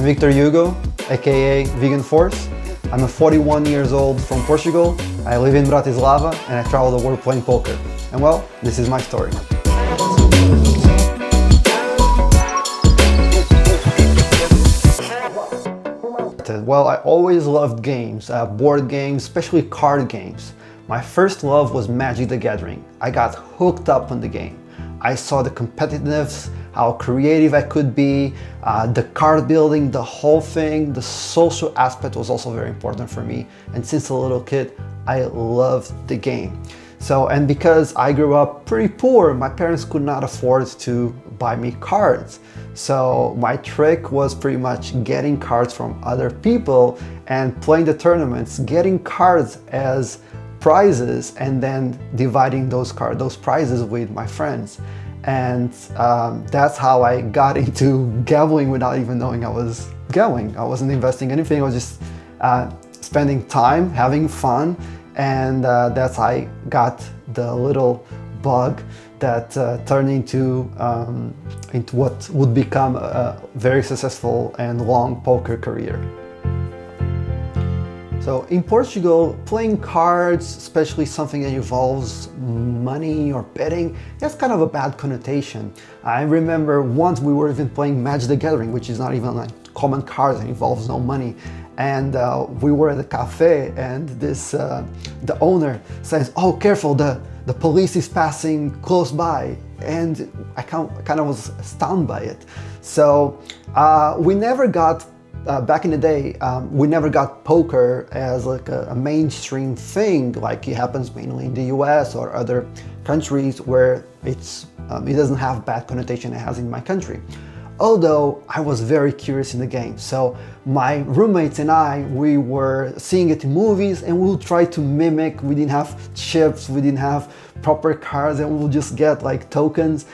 Vitor Hugo, aka Vegan Force. I'm a 41 years old from Portugal. I live in Bratislava and I travel the world playing poker. And well, this is my story. Well, I always loved games, board games, especially card games. My first love was Magic the Gathering. I got hooked up on the game. I saw the competitiveness, how creative I could be, the card building, the whole thing. The social aspect was also very important for me. And since a little kid, I loved the game. So, and because I grew up pretty poor, my parents could not afford to buy me cards. So my trick was pretty much getting cards from other people and playing the tournaments, getting cards as prizes and then dividing those prizes with my friends. And that's how I got into gambling without even knowing I was gambling. I wasn't investing anything, I was just spending time, having fun. And that's how I got the little bug that turned into what would become a very successful and long poker career. So in Portugal, playing cards, especially something that involves money or betting, that's kind of a bad connotation. I remember once we were even playing Magic the Gathering, which is not even like common cards, it involves no money. And we were at a cafe and the owner says, "Oh, careful, the police is passing close by." And I kind of was stunned by it. So we never got, back in the day, we never got poker as like a mainstream thing, like it happens mainly in the US or other countries where it doesn't have bad connotation it has in my country. Although I was very curious in the game. So my roommates and I, we were seeing it in movies and we would try to mimic. We didn't have chips, we didn't have proper cards, and we'll just get like tokens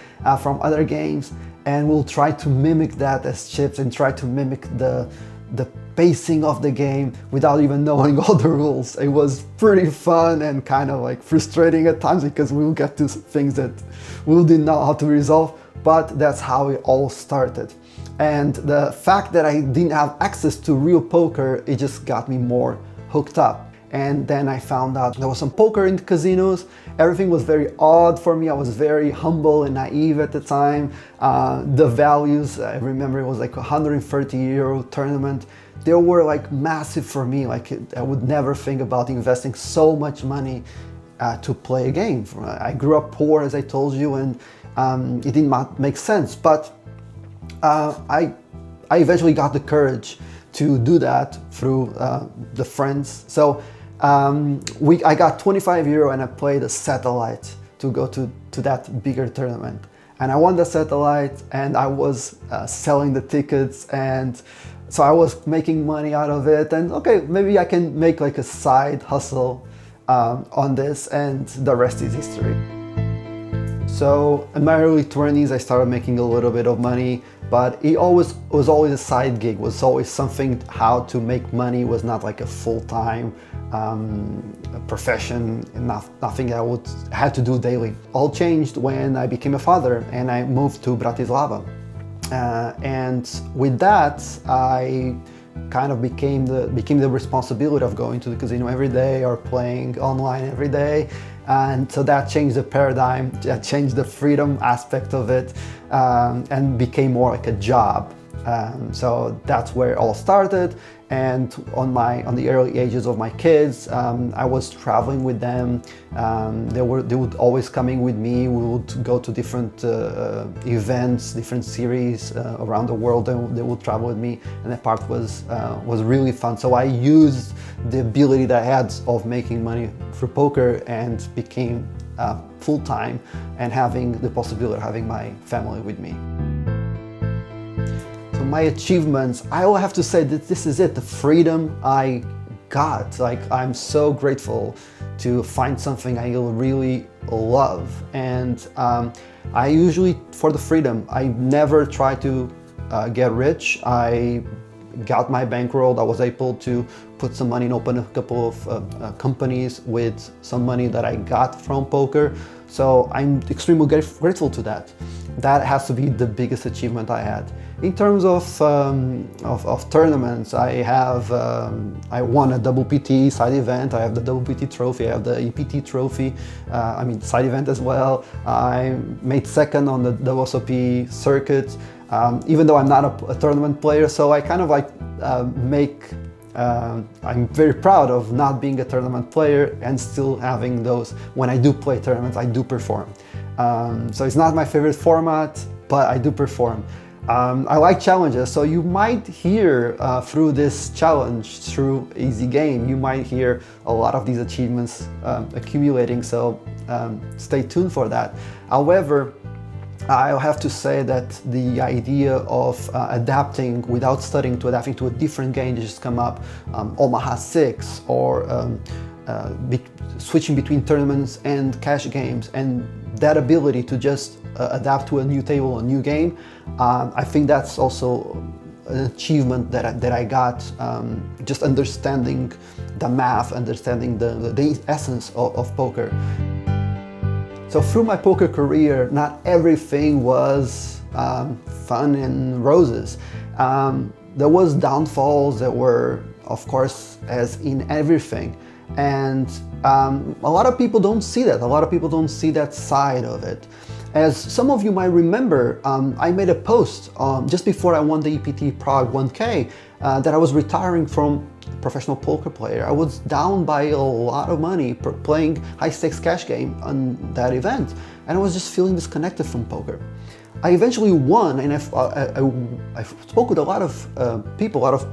from other games and we'll try to mimic that as chips and try to mimic the pacing of the game without even knowing all the rules. It was pretty fun and kind of like frustrating at times because we would get to things that we didn't know how to resolve. But that's how it all started. And the fact that I didn't have access to real poker, it just got me more hooked up. And then I found out there was some poker in the casinos. Everything was very odd for me. I was very humble and naive at the time. The values, I remember it was like €130 tournament. They were like massive for me. Like I would never think about investing so much money to play a game. I grew up poor, as I told you, and it did not make sense, but I eventually got the courage to do that through the friends. So I got €25 and I played a satellite to go to that bigger tournament. And I won the satellite and I was selling the tickets, and so I was making money out of it. And okay, maybe I can make like a side hustle on this, and the rest is history. So in my early 20s, I started making a little bit of money, but it was always a side gig, was always something. How to make money was not like a full-time profession, nothing I had to do daily. All changed when I became a father and I moved to Bratislava. And with that, I kind of became the responsibility of going to the casino every day or playing online every day. And so that changed the paradigm, that changed the freedom aspect of it, and became more like a job. So that's where it all started. And on the early ages of my kids, I was traveling with them. They would always coming with me. We would go to different events, different series around the world, and they would travel with me. And that part was really fun. So I used the ability that I had of making money through poker and became full-time and having the possibility of having my family with me. So my achievements, I will have to say that this is it, the freedom I got. Like, I'm so grateful to find something I really love. And I usually, for the freedom, I never try to get rich. I got my bankroll. I was able to put some money and open a couple of companies with some money that I got from poker. So I'm extremely grateful to that. that has to be the biggest achievement I had. In terms of tournaments, I won a double PT side event. I have the double PT trophy. I have the EPT trophy. Side event as well. I made second on the WSOP circuit, even though I'm not a tournament player. So I kind of like I'm very proud of not being a tournament player and still having those. When I do play tournaments, I do perform. So it's not my favorite format, but I do perform. I like challenges, so you might hear through this challenge, through Easy Game, you might hear a lot of these achievements accumulating, so stay tuned for that. However, I'll have to say that the idea of adapting without studying to adapting to a different game that just come up, Omaha 6, or switching between tournaments and cash games, and that ability to just adapt to a new table, a new game, I think that's also an achievement that I got, just understanding the math, understanding the essence of poker. So through my poker career, not everything was fun and roses. There was downfalls that were, of course, as in everything. And a lot of people don't see that. A lot of people don't see that side of it. As some of you might remember, I made a post just before I won the EPT Prague 1K that I was retiring from professional poker player. I was down by a lot of money playing high stakes cash game on that event, and I was just feeling disconnected from poker. I eventually won, and I spoke with a lot of people, a lot of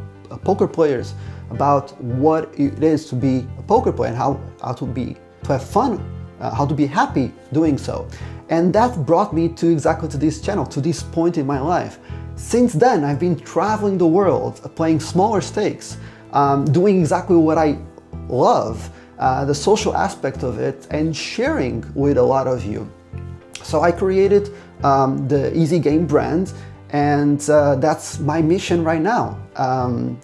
poker players about what it is to be a poker player and how to have fun, how to be happy doing so. And that brought me to exactly to this channel, to this point in my life. Since then, I've been traveling the world, playing smaller stakes, doing exactly what I love, the social aspect of it, and sharing with a lot of you. So I created the Easy Game brand, and that's my mission right now.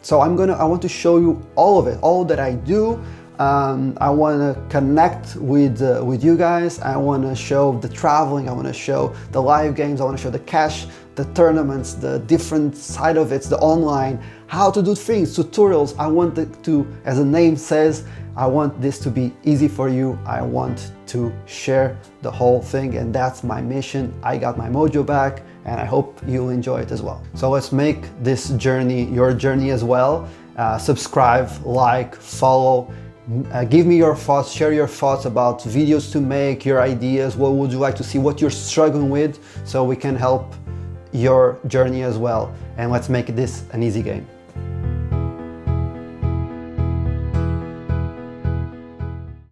So I want to show you all of it, all that I do. I want to connect with you guys. I want to show the traveling. I want to show the live games. I want to show the cash, the tournaments, the different side of it, the online, how to do things, tutorials. I want to, as the name says, I want this to be easy for you. I want to share the whole thing, and that's my mission. I got my mojo back, and I hope you'll enjoy it as well. So let's make this journey your journey as well. Subscribe, like, follow. Give me your thoughts, share your thoughts about videos to make, your ideas, what would you like to see, what you're struggling with, so we can help your journey as well. And let's make this an easy game.